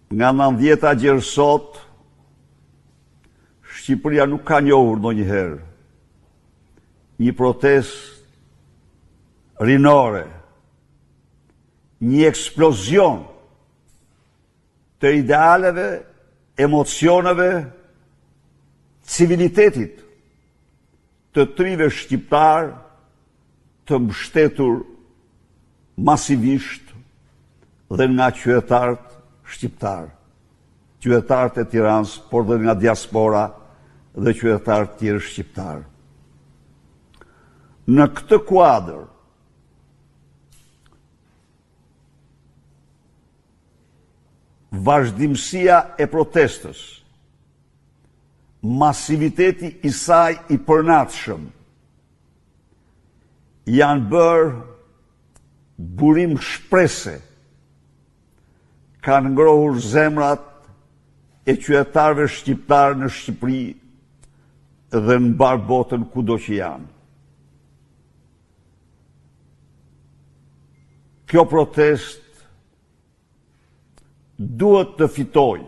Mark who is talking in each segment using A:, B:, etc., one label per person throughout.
A: Nga 90-a gjërë sot, Shqipëria nuk ka njohur ndonjëherë një protestë rinore, një eksplozion të idealeve, emocioneve, civilitetit të trive shqiptar të mbështetur masivisht dhe nga qytetarët shqiptar, qytetarët e Tiranës, por dhe nga diaspora dhe qytetarët tjerë shqiptar. Në këtë kuadër, vazhdimësia e protestës, masiviteti i saj i përnatshëm, janë bërë burim shprese, kanë ngrohur zemrat e qytetarëve shqiptarë në Shqipëri dhe në mbar botën kudo që janë. Kjo protest duhet të fitojë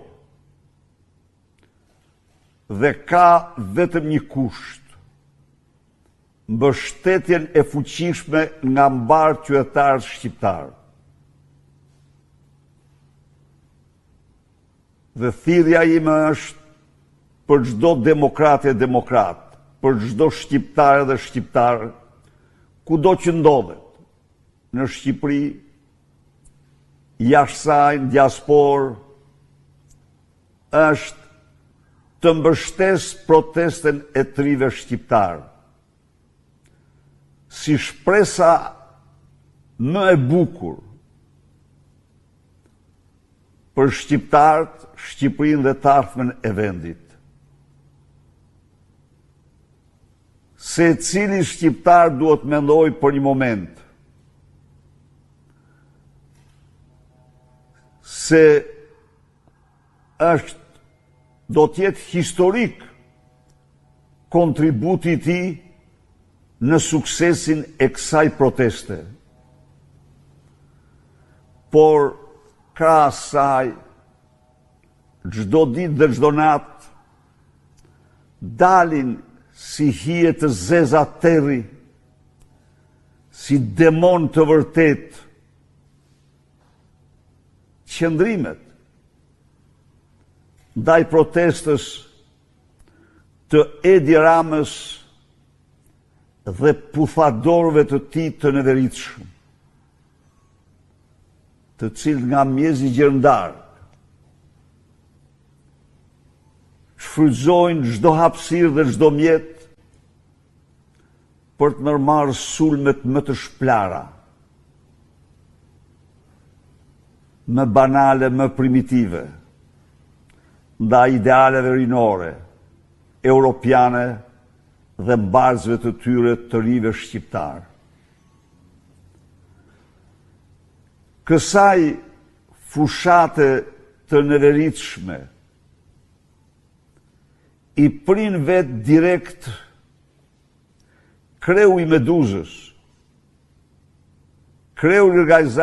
A: dhe ka vetëm një kusht: mbështetjen e fuqishme nga mbar qytetarët shqiptarë. Dhe thirrja ime është për çdo demokrat e demokrat, për çdo shqiptar dhe shqiptar, kudo që ndodhet, në Shqipëri, jashtë saj, në diasporë, është të mbështesë protestën e trive shqiptar, si shpresa më e bukur për shqiptarët, Shqipërinë dhe të ardhmen e vendit. Secili shqiptar duhet mendoj për një moment se do t'jetë historik kontributi i tij në suksesin e kësaj proteste. Por krahas saj, çdo ditë dhe çdo natë dalin si hije të zeza terri, si demon të vërtet, qëndrimet ndaj protestës të Edi Ramës dhe puthadorëve të tij të neveritshëm, të cilët nga mjezi gjërndar shfrytëzojnë çdo hapësirë dhe çdo mjet për të ndërmarrë sulmet më të shplara, më banale, më primitive, ndaj idealeve rinore, europiane dhe mbarzëve të tyre të rive shqiptar. Kësaj fushate të neveritshme i prin vetë direkt kreu i Meduzës, kreu i organizatës